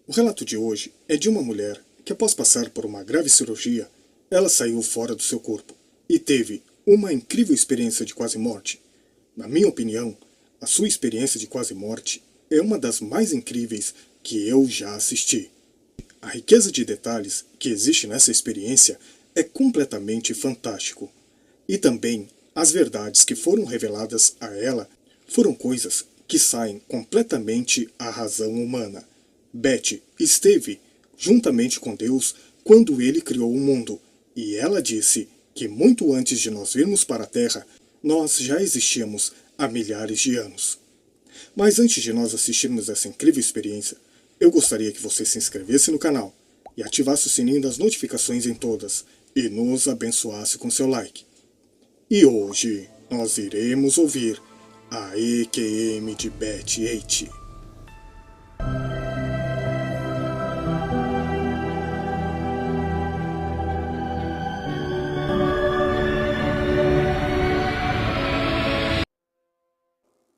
O relato de hoje é de uma mulher que, após passar por uma grave cirurgia, ela saiu fora do seu corpo e teve uma incrível experiência de quase morte. Na minha opinião, a sua experiência de quase morte é uma das mais incríveis que eu já assisti. A riqueza de detalhes que existe nessa experiência é completamente fantástico. E também as verdades que foram reveladas a ela foram coisas que saem completamente à razão humana. Beth esteve juntamente com Deus quando ele criou o mundo, e ela disse que muito antes de nós virmos para a Terra, nós já existíamos há milhares de anos. Mas antes de nós assistirmos essa incrível experiência, eu gostaria que você se inscrevesse no canal e ativasse o sininho das notificações em todas e nos abençoasse com seu like. E hoje nós iremos ouvir a EQM de Beth Eite.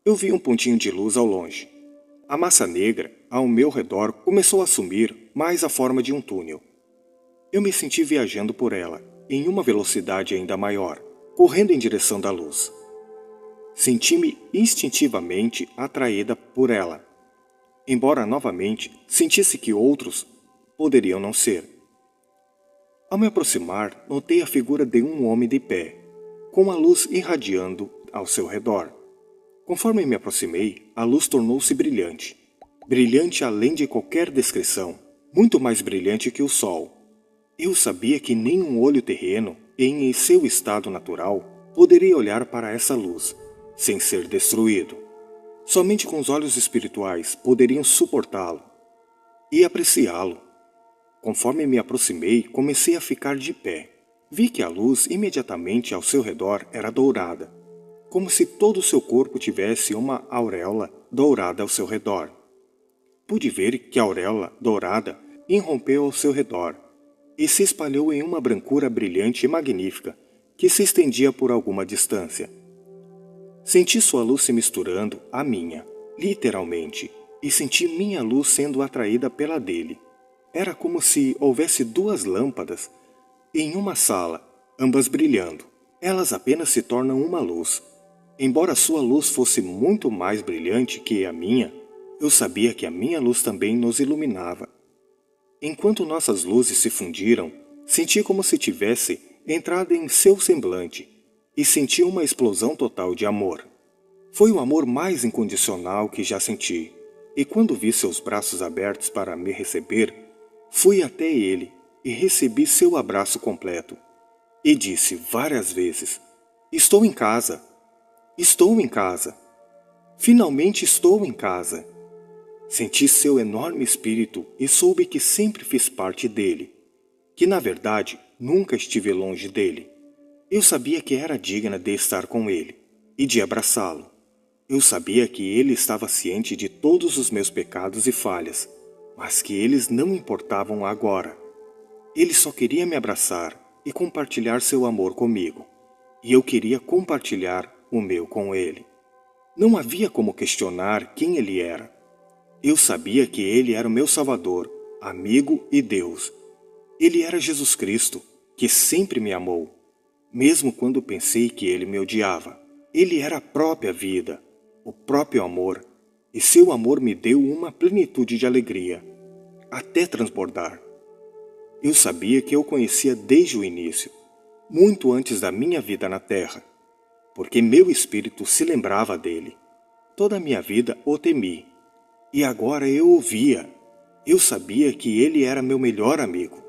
Eu vi um pontinho de luz ao longe. A massa negra, ao meu redor, começou a assumir mais a forma de um túnel. Eu me senti viajando por ela, em uma velocidade ainda maior, correndo em direção da luz. Senti-me instintivamente atraída por ela, embora novamente sentisse que outros poderiam não ser. Ao me aproximar, notei a figura de um homem de pé, com a luz irradiando ao seu redor. Conforme me aproximei, a luz tornou-se brilhante. Brilhante além de qualquer descrição, muito mais brilhante que o sol. Eu sabia que nenhum olho terreno, em seu estado natural, poderia olhar para essa luz, sem ser destruído. Somente com os olhos espirituais poderiam suportá-lo e apreciá-lo. Conforme me aproximei, comecei a ficar de pé. Vi que a luz imediatamente ao seu redor era dourada, como se todo o seu corpo tivesse uma auréola dourada ao seu redor. Pude ver que a auréola dourada irrompeu ao seu redor e se espalhou em uma brancura brilhante e magnífica que se estendia por alguma distância. Senti sua luz se misturando à minha, literalmente, e senti minha luz sendo atraída pela dele. Era como se houvesse duas lâmpadas em uma sala, ambas brilhando. Elas apenas se tornam uma luz. Embora sua luz fosse muito mais brilhante que a minha, eu sabia que a minha luz também nos iluminava. Enquanto nossas luzes se fundiram, senti como se tivesse entrado em seu semblante e senti uma explosão total de amor. Foi o amor mais incondicional que já senti, e quando vi seus braços abertos para me receber, fui até ele e recebi seu abraço completo. E disse várias vezes: "Estou em casa! Estou em casa! Finalmente estou em casa!" Senti seu enorme espírito e soube que sempre fiz parte dele, que na verdade nunca estive longe dele. Eu sabia que era digna de estar com ele e de abraçá-lo. Eu sabia que ele estava ciente de todos os meus pecados e falhas, mas que eles não importavam agora. Ele só queria me abraçar e compartilhar seu amor comigo, e eu queria compartilhar o meu com ele. Não havia como questionar quem ele era. Eu sabia que ele era o meu Salvador, amigo e Deus. Ele era Jesus Cristo, que sempre me amou, mesmo quando pensei que ele me odiava. Ele era a própria vida, o próprio amor, e seu amor me deu uma plenitude de alegria, até transbordar. Eu sabia que eu o conhecia desde o início, muito antes da minha vida na Terra, porque meu espírito se lembrava dele. Toda a minha vida o temi, e agora eu o via. Eu sabia que ele era meu melhor amigo.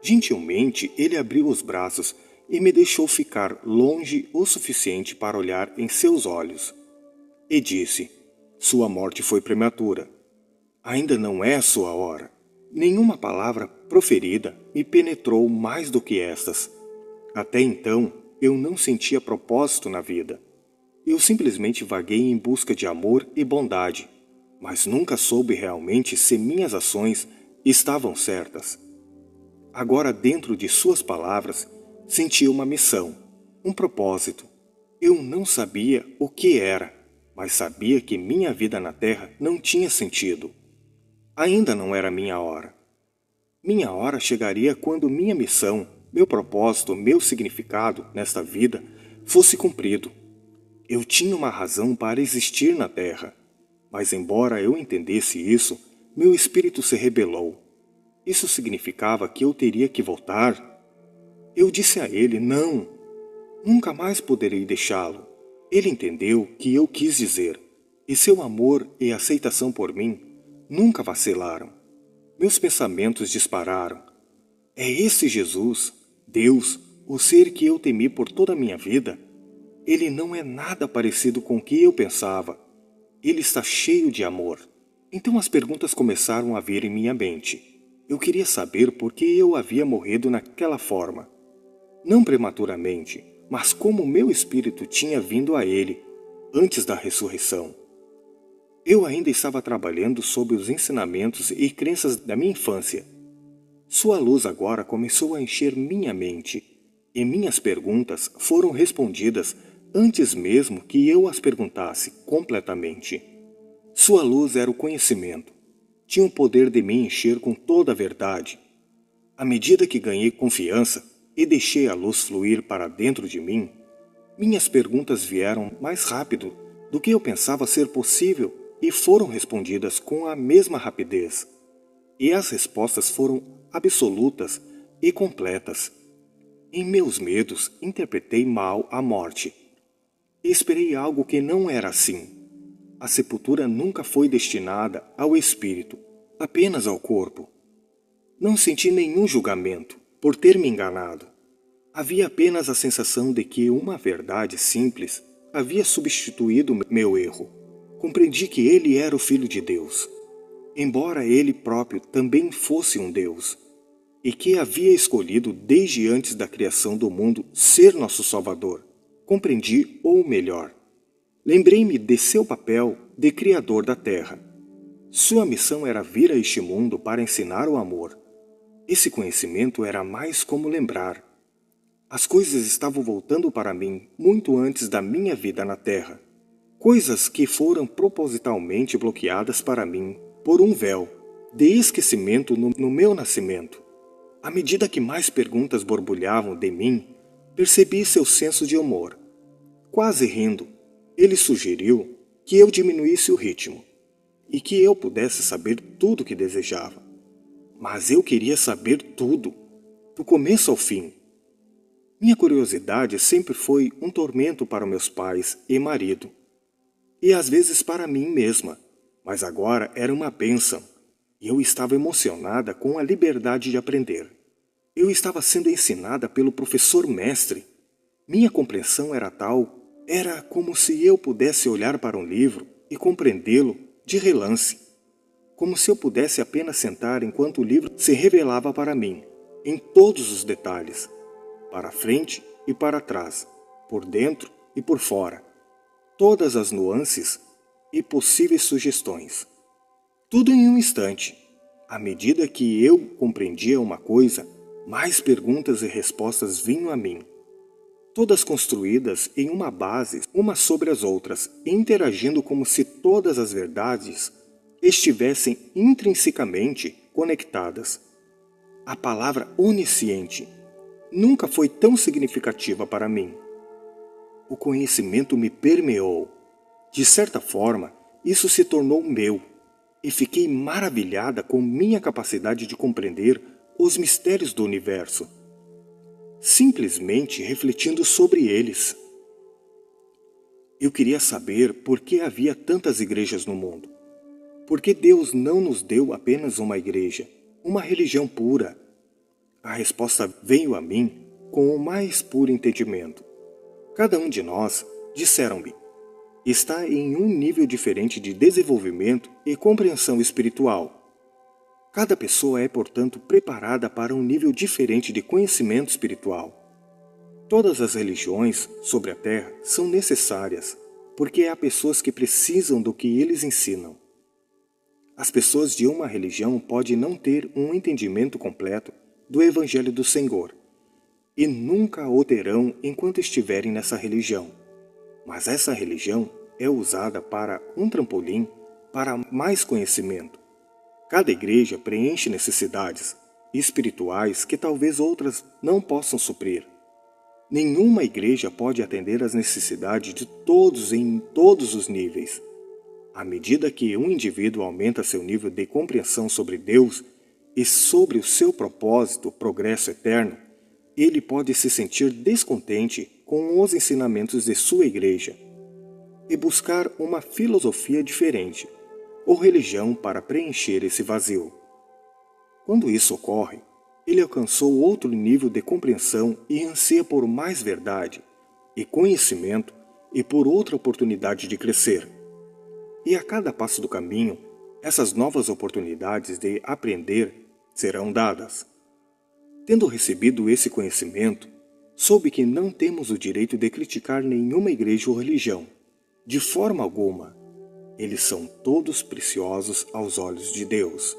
Gentilmente, ele abriu os braços e me deixou ficar longe o suficiente para olhar em seus olhos. E disse: "Sua morte foi prematura. Ainda não é a sua hora." Nenhuma palavra proferida me penetrou mais do que estas. Até então, eu não sentia propósito na vida. Eu simplesmente vaguei em busca de amor e bondade, mas nunca soube realmente se minhas ações estavam certas. Agora, dentro de suas palavras, senti uma missão, um propósito. Eu não sabia o que era, mas sabia que minha vida na Terra não tinha sentido. Ainda não era minha hora. Minha hora chegaria quando minha missão, meu propósito, meu significado nesta vida fosse cumprido. Eu tinha uma razão para existir na Terra, mas embora eu entendesse isso, meu espírito se rebelou. Isso significava que eu teria que voltar? Eu disse a ele, não, nunca mais poderei deixá-lo. Ele entendeu que eu quis dizer, e seu amor e aceitação por mim nunca vacilaram. Meus pensamentos dispararam. É esse Jesus, Deus, o ser que eu temi por toda a minha vida? Ele não é nada parecido com o que eu pensava. Ele está cheio de amor. Então as perguntas começaram a vir em minha mente. Eu queria saber por que eu havia morrido naquela forma. Não prematuramente, mas como meu espírito tinha vindo a ele, antes da ressurreição. Eu ainda estava trabalhando sob os ensinamentos e crenças da minha infância. Sua luz agora começou a encher minha mente, e minhas perguntas foram respondidas antes mesmo que eu as perguntasse completamente. Sua luz era o conhecimento. Tinha o poder de me encher com toda a verdade. À medida que ganhei confiança e deixei a luz fluir para dentro de mim, minhas perguntas vieram mais rápido do que eu pensava ser possível e foram respondidas com a mesma rapidez. E as respostas foram absolutas e completas. Em meus medos, interpretei mal a morte. Esperei algo que não era assim. A sepultura nunca foi destinada ao espírito, apenas ao corpo. Não senti nenhum julgamento por ter me enganado. Havia apenas a sensação de que uma verdade simples havia substituído meu erro. Compreendi que ele era o Filho de Deus, embora ele próprio também fosse um Deus, e que havia escolhido desde antes da criação do mundo ser nosso Salvador. Compreendi, ou melhor, lembrei-me de seu papel de Criador da Terra. Sua missão era vir a este mundo para ensinar o amor. Esse conhecimento era mais como lembrar. As coisas estavam voltando para mim muito antes da minha vida na Terra. Coisas que foram propositalmente bloqueadas para mim por um véu de esquecimento no meu nascimento. À medida que mais perguntas borbulhavam de mim, percebi seu senso de humor. Quase rindo, ele sugeriu que eu diminuísse o ritmo e que eu pudesse saber tudo o que desejava. Mas eu queria saber tudo, do começo ao fim. Minha curiosidade sempre foi um tormento para meus pais e marido, e às vezes para mim mesma, mas agora era uma bênção, e eu estava emocionada com a liberdade de aprender. Eu estava sendo ensinada pelo professor mestre. Minha compreensão era tal, era como se eu pudesse olhar para um livro e compreendê-lo de relance, como se eu pudesse apenas sentar enquanto o livro se revelava para mim, em todos os detalhes, para frente e para trás, por dentro e por fora, todas as nuances e possíveis sugestões. Tudo em um instante. À medida que eu compreendia uma coisa, mais perguntas e respostas vinham a mim, todas construídas em uma base, umas sobre as outras, interagindo como se todas as verdades estivessem intrinsecamente conectadas. A palavra onisciente nunca foi tão significativa para mim. O conhecimento me permeou. De certa forma, isso se tornou meu, e fiquei maravilhada com minha capacidade de compreender os mistérios do universo, simplesmente refletindo sobre eles. Eu queria saber por que havia tantas igrejas no mundo. Por que Deus não nos deu apenas uma igreja, uma religião pura? A resposta veio a mim com o mais puro entendimento. Cada um de nós, disseram-me, está em um nível diferente de desenvolvimento e compreensão espiritual. Cada pessoa é, portanto, preparada para um nível diferente de conhecimento espiritual. Todas as religiões sobre a Terra são necessárias, porque há pessoas que precisam do que eles ensinam. As pessoas de uma religião podem não ter um entendimento completo do Evangelho do Senhor, e nunca o terão enquanto estiverem nessa religião. Mas essa religião é usada para um trampolim para mais conhecimento. Cada igreja preenche necessidades espirituais que talvez outras não possam suprir. Nenhuma igreja pode atender às necessidades de todos em todos os níveis. À medida que um indivíduo aumenta seu nível de compreensão sobre Deus e sobre o seu propósito, progresso eterno, ele pode se sentir descontente com os ensinamentos de sua igreja e buscar uma filosofia diferente ou religião para preencher esse vazio. Quando isso ocorre, ele alcançou outro nível de compreensão e anseia por mais verdade e conhecimento e por outra oportunidade de crescer. E a cada passo do caminho, essas novas oportunidades de aprender serão dadas. Tendo recebido esse conhecimento, soube que não temos o direito de criticar nenhuma igreja ou religião. De forma alguma, eles são todos preciosos aos olhos de Deus.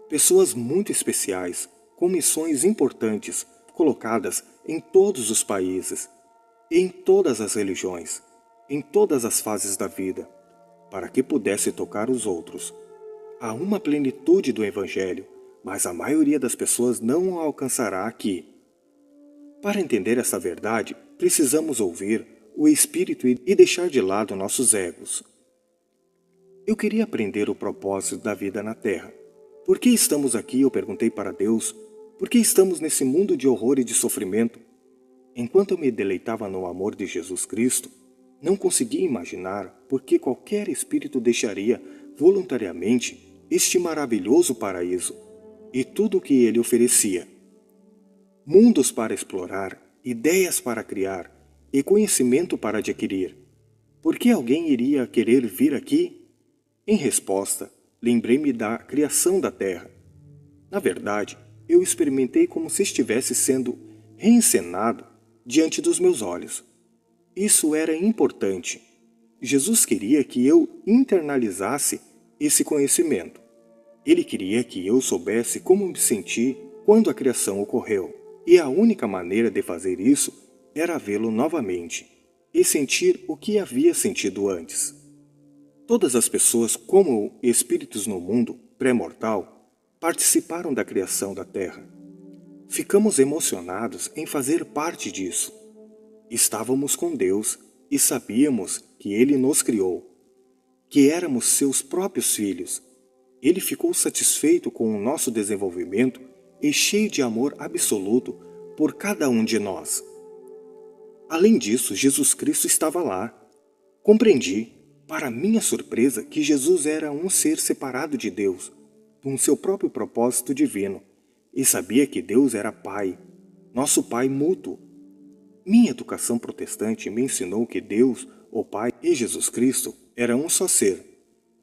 Pessoas muito especiais, com missões importantes, colocadas em todos os países, em todas as religiões, em todas as fases da vida, para que pudesse tocar os outros. Há uma plenitude do Evangelho, mas a maioria das pessoas não o alcançará aqui. Para entender essa verdade, precisamos ouvir o Espírito e deixar de lado nossos egos. Eu queria aprender o propósito da vida na Terra. Por que estamos aqui? Eu perguntei para Deus. Por que estamos nesse mundo de horror e de sofrimento? Enquanto eu me deleitava no amor de Jesus Cristo, não conseguia imaginar por que qualquer espírito deixaria voluntariamente este maravilhoso paraíso e tudo o que ele oferecia. Mundos para explorar, ideias para criar e conhecimento para adquirir. Por que alguém iria querer vir aqui? Em resposta, lembrei-me da criação da Terra. Na verdade, eu experimentei como se estivesse sendo reencenado diante dos meus olhos. Isso era importante. Jesus queria que eu internalizasse esse conhecimento. Ele queria que eu soubesse como me senti quando a criação ocorreu. E a única maneira de fazer isso era vê-lo novamente e sentir o que havia sentido antes. Todas as pessoas, como espíritos no mundo pré-mortal, participaram da criação da Terra. Ficamos emocionados em fazer parte disso. Estávamos com Deus e sabíamos que Ele nos criou, que éramos seus próprios filhos. Ele ficou satisfeito com o nosso desenvolvimento e cheio de amor absoluto por cada um de nós. Além disso, Jesus Cristo estava lá. Compreendi, para minha surpresa, que Jesus era um ser separado de Deus, com seu próprio propósito divino, e sabia que Deus era Pai, nosso Pai mútuo. Minha educação protestante me ensinou que Deus, o Pai e Jesus Cristo eram um só ser.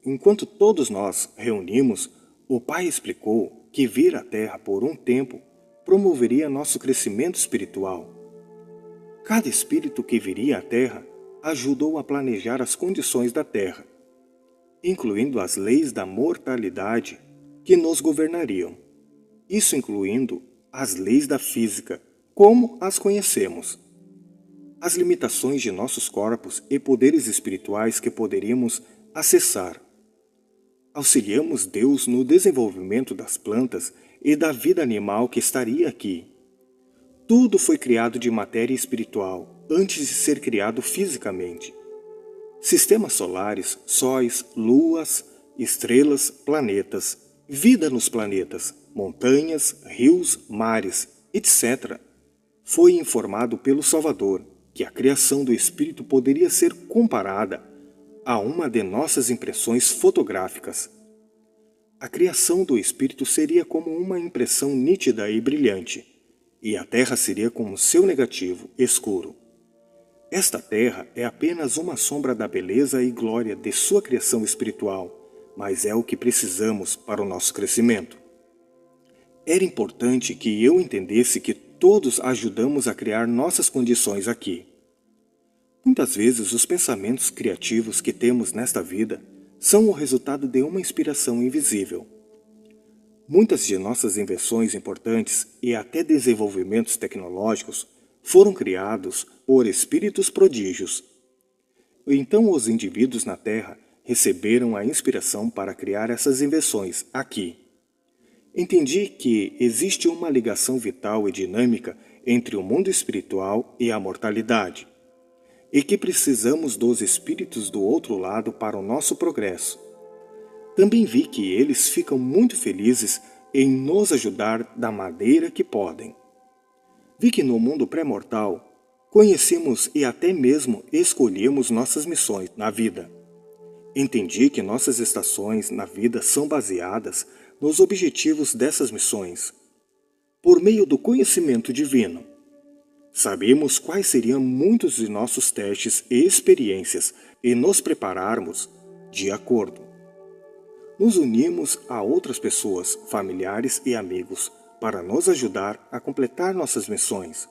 Enquanto todos nós reunimos, o Pai explicou que vir à Terra por um tempo promoveria nosso crescimento espiritual. Cada espírito que viria à Terra ajudou a planejar as condições da Terra, incluindo as leis da mortalidade que nos governariam. Isso incluindo as leis da física, como as conhecemos, as limitações de nossos corpos e poderes espirituais que poderíamos acessar. Auxiliamos Deus no desenvolvimento das plantas e da vida animal que estaria aqui. Tudo foi criado de matéria espiritual antes de ser criado fisicamente. Sistemas solares, sóis, luas, estrelas, planetas, vida nos planetas, montanhas, rios, mares, etc. Foi informado pelo Salvador que a criação do Espírito poderia ser comparada a uma de nossas impressões fotográficas. A criação do Espírito seria como uma impressão nítida e brilhante, e a Terra seria como seu negativo, escuro. Esta Terra é apenas uma sombra da beleza e glória de sua criação espiritual, mas é o que precisamos para o nosso crescimento. Era importante que eu entendesse que todos ajudamos a criar nossas condições aqui. Muitas vezes os pensamentos criativos que temos nesta vida são o resultado de uma inspiração invisível. Muitas de nossas invenções importantes e até desenvolvimentos tecnológicos foram criados por espíritos prodígios. Então os indivíduos na Terra receberam a inspiração para criar essas invenções aqui. Entendi que existe uma ligação vital e dinâmica entre o mundo espiritual e a mortalidade, e que precisamos dos espíritos do outro lado para o nosso progresso. Também vi que eles ficam muito felizes em nos ajudar da maneira que podem. Vi que no mundo pré-mortal, conhecemos e até mesmo escolhemos nossas missões na vida. Entendi que nossas estações na vida são baseadas nos objetivos dessas missões, por meio do conhecimento divino. Sabemos quais seriam muitos de nossos testes e experiências e nos prepararmos de acordo. Nos unimos a outras pessoas, familiares e amigos, para nos ajudar a completar nossas missões.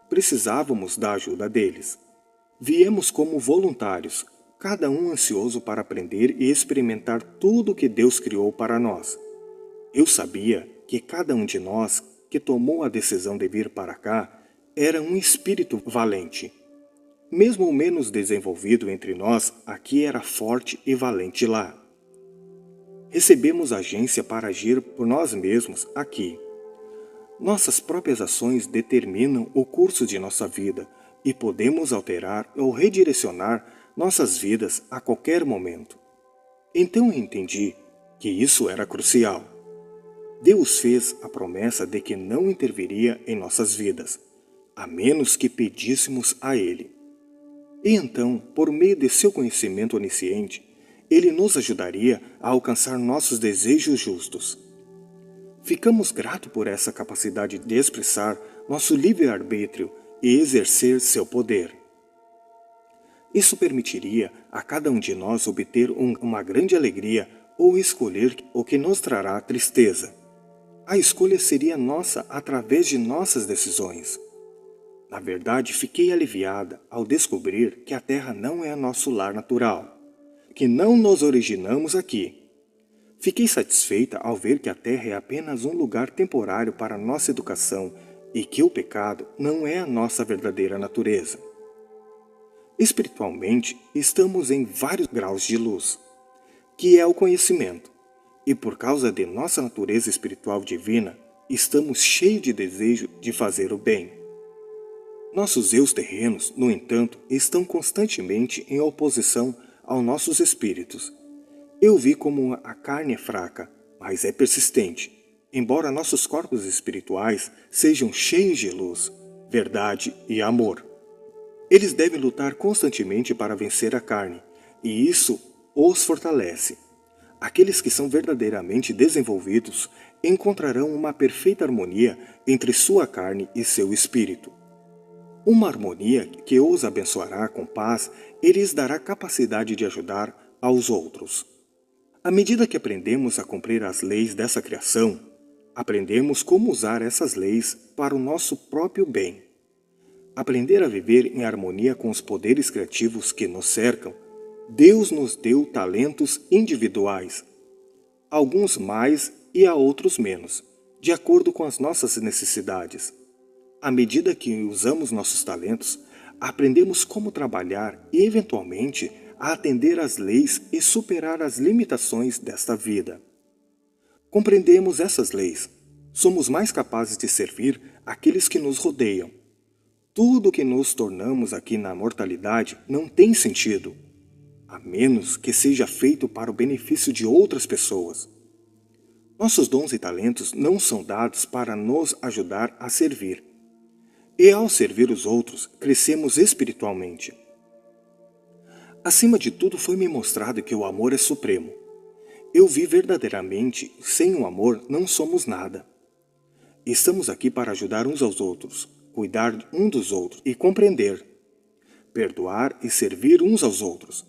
Precisávamos da ajuda deles. Viemos como voluntários, cada um ansioso para aprender e experimentar tudo o que Deus criou para nós. Eu sabia que cada um de nós que tomou a decisão de vir para cá era um espírito valente. Mesmo o menos desenvolvido entre nós aqui era forte e valente lá. Recebemos agência para agir por nós mesmos aqui. Nossas próprias ações determinam o curso de nossa vida e podemos alterar ou redirecionar nossas vidas a qualquer momento. Então entendi que isso era crucial. Deus fez a promessa de que não interviria em nossas vidas, a menos que pedíssemos a Ele. E então, por meio de seu conhecimento onisciente, Ele nos ajudaria a alcançar nossos desejos justos. Ficamos gratos por essa capacidade de expressar nosso livre-arbítrio e exercer seu poder. Isso permitiria a cada um de nós obter uma grande alegria ou escolher o que nos trará tristeza. A escolha seria nossa através de nossas decisões. Na verdade, fiquei aliviada ao descobrir que a Terra não é nosso lar natural, que não nos originamos aqui. Fiquei satisfeita ao ver que a Terra é apenas um lugar temporário para nossa educação e que o pecado não é a nossa verdadeira natureza. Espiritualmente, estamos em vários graus de luz, que é o conhecimento, e por causa de nossa natureza espiritual divina, estamos cheios de desejo de fazer o bem. Nossos eus terrenos, no entanto, estão constantemente em oposição aos nossos espíritos. Eu vi como a carne é fraca, mas é persistente, embora nossos corpos espirituais sejam cheios de luz, verdade e amor. Eles devem lutar constantemente para vencer a carne, e isso os fortalece. Aqueles que são verdadeiramente desenvolvidos encontrarão uma perfeita harmonia entre sua carne e seu espírito. Uma harmonia que os abençoará com paz e lhes dará capacidade de ajudar aos outros. À medida que aprendemos a cumprir as leis dessa criação, aprendemos como usar essas leis para o nosso próprio bem. Aprender a viver em harmonia com os poderes criativos que nos cercam, Deus nos deu talentos individuais, alguns mais e a outros menos, de acordo com as nossas necessidades. À medida que usamos nossos talentos, aprendemos como trabalhar e, eventualmente, a atender às leis e superar as limitações desta vida. Compreendemos essas leis, somos mais capazes de servir aqueles que nos rodeiam. Tudo o que nos tornamos aqui na mortalidade não tem sentido, a menos que seja feito para o benefício de outras pessoas. Nossos dons e talentos não são dados para nos ajudar a servir. E ao servir os outros, crescemos espiritualmente. Acima de tudo, foi-me mostrado que o amor é supremo. Eu vi verdadeiramente, sem o amor não somos nada. Estamos aqui para ajudar uns aos outros, cuidar um dos outros e compreender, perdoar e servir uns aos outros.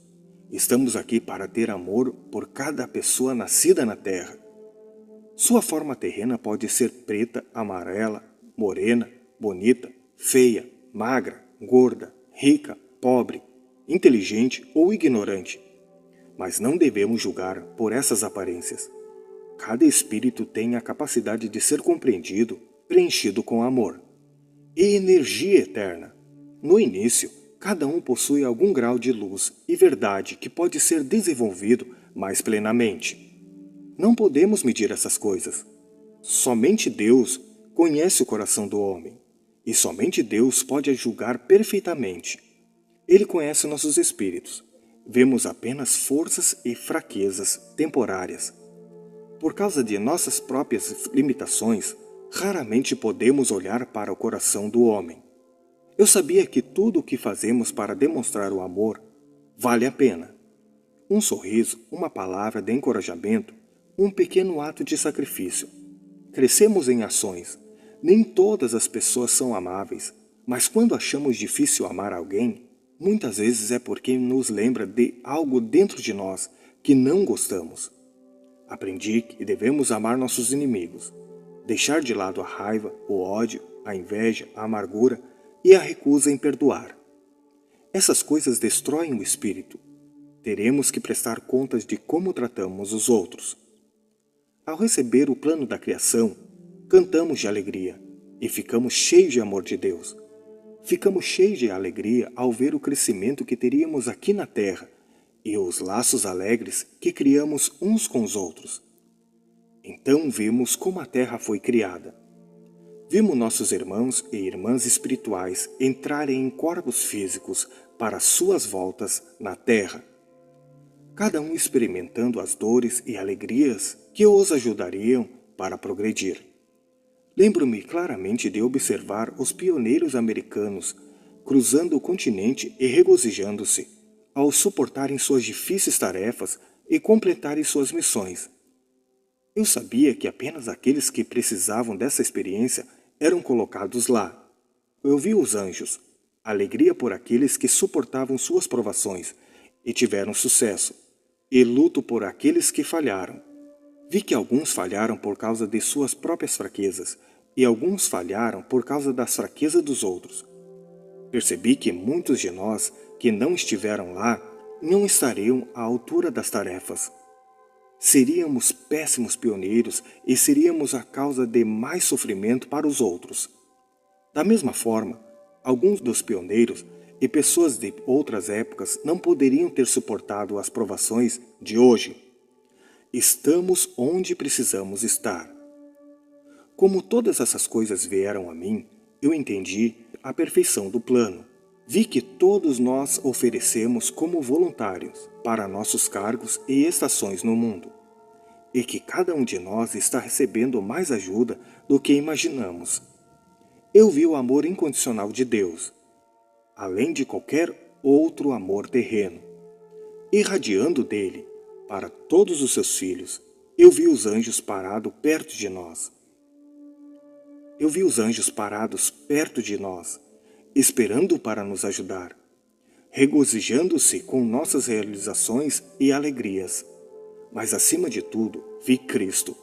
Estamos aqui para ter amor por cada pessoa nascida na Terra. Sua forma terrena pode ser preta, amarela, morena, bonita, feia, magra, gorda, rica, pobre, inteligente ou ignorante. Mas não devemos julgar por essas aparências. Cada espírito tem a capacidade de ser compreendido, preenchido com amor e energia eterna. No início, cada um possui algum grau de luz e verdade que pode ser desenvolvido mais plenamente. Não podemos medir essas coisas. Somente Deus conhece o coração do homem, e somente Deus pode julgar perfeitamente. Ele conhece nossos espíritos. Vemos apenas forças e fraquezas temporárias. Por causa de nossas próprias limitações, raramente podemos olhar para o coração do homem. Eu sabia que tudo o que fazemos para demonstrar o amor vale a pena. Um sorriso, uma palavra de encorajamento, um pequeno ato de sacrifício. Crescemos em ações. Nem todas as pessoas são amáveis, mas quando achamos difícil amar alguém, muitas vezes é porque nos lembra de algo dentro de nós que não gostamos. Aprendi que devemos amar nossos inimigos, deixar de lado a raiva, o ódio, a inveja, a amargura e a recusa em perdoar. Essas coisas destroem o espírito. Teremos que prestar contas de como tratamos os outros. Ao receber o plano da criação, cantamos de alegria e ficamos cheios de amor de Deus. Ficamos cheios de alegria ao ver o crescimento que teríamos aqui na terra e os laços alegres que criamos uns com os outros. Então vimos como a terra foi criada. Vimos nossos irmãos e irmãs espirituais entrarem em corpos físicos para suas voltas na terra, cada um experimentando as dores e alegrias que os ajudariam para progredir. Lembro-me claramente de observar os pioneiros americanos cruzando o continente e regozijando-se ao suportarem suas difíceis tarefas e completarem suas missões. Eu sabia que apenas aqueles que precisavam dessa experiência eram colocados lá. Eu vi os anjos, alegria por aqueles que suportavam suas provações e tiveram sucesso, e luto por aqueles que falharam. Vi que alguns falharam por causa de suas próprias fraquezas, e alguns falharam por causa das fraquezas dos outros. Percebi que muitos de nós que não estiveram lá não estariam à altura das tarefas. Seríamos péssimos pioneiros e seríamos a causa de mais sofrimento para os outros. Da mesma forma, alguns dos pioneiros e pessoas de outras épocas não poderiam ter suportado as provações de hoje. Estamos onde precisamos estar. Como todas essas coisas vieram a mim, eu entendi a perfeição do plano. Vi que todos nós oferecemos como voluntários para nossos cargos e estações no mundo, e que cada um de nós está recebendo mais ajuda do que imaginamos. Eu vi o amor incondicional de Deus, além de qualquer outro amor terreno, irradiando dele para todos os seus filhos. Eu vi os anjos parados perto de nós. Esperando para nos ajudar, regozijando-se com nossas realizações e alegrias. Mas acima de tudo, vi Cristo,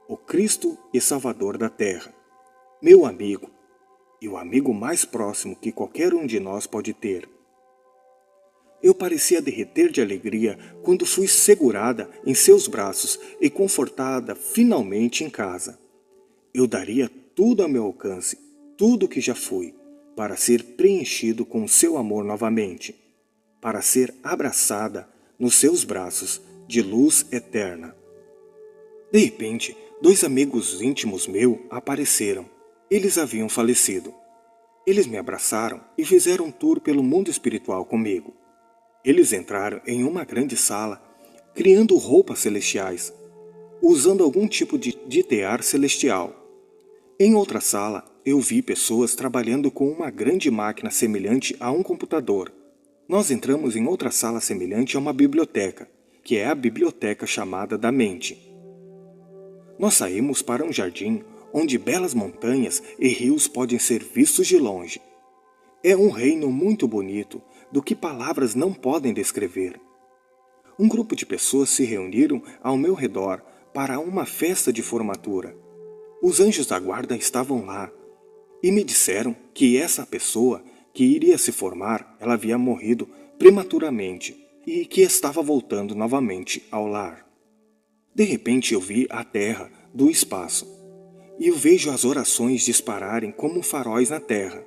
o Cristo e Salvador da terra, meu amigo, e o amigo mais próximo que qualquer um de nós pode ter. Eu parecia derreter de alegria quando fui segurada em seus braços e confortada finalmente em casa. Eu daria tudo a meu alcance, tudo o que já fui, para ser preenchido com seu amor novamente, para ser abraçada nos seus braços de luz eterna. De repente, 2 amigos íntimos meus apareceram. Eles haviam falecido. Eles me abraçaram e fizeram um tour pelo mundo espiritual comigo. Eles entraram em uma grande sala, criando roupas celestiais, usando algum tipo de tear celestial. Em outra sala, eu vi pessoas trabalhando com uma grande máquina semelhante a um computador. Nós entramos em outra sala semelhante a uma biblioteca, que é a biblioteca chamada da mente. Nós saímos para um jardim onde belas montanhas e rios podem ser vistos de longe. É um reino muito bonito, do que palavras não podem descrever. Um grupo de pessoas se reuniram ao meu redor para uma festa de formatura. Os anjos da guarda estavam lá e me disseram que essa pessoa que iria se formar, ela havia morrido prematuramente e que estava voltando novamente ao lar. De repente eu vi a terra do espaço e eu vejo as orações dispararem como faróis na terra.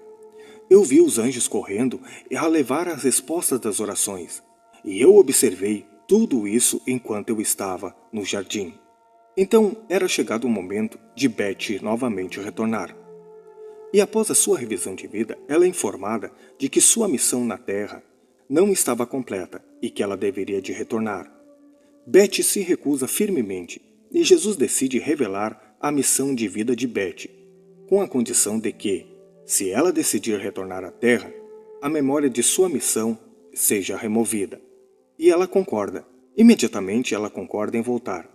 eu vi os anjos correndo a levar as respostas das orações, e eu observei tudo isso enquanto eu estava no jardim. Então era chegado o momento de Betty novamente retornar. E após a sua revisão de vida, ela é informada de que sua missão na Terra não estava completa e que ela deveria de retornar. Betty se recusa firmemente e Jesus decide revelar a missão de vida de Betty, com a condição de que, se ela decidir retornar à Terra, a memória de sua missão seja removida. E ela concorda. Imediatamente ela concorda em voltar.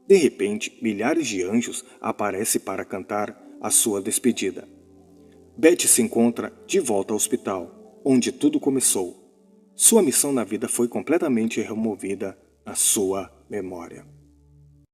De repente, milhares de anjos aparecem para cantar a sua despedida. Betty se encontra de volta ao hospital, onde tudo começou. Sua missão na vida foi completamente removida na sua memória.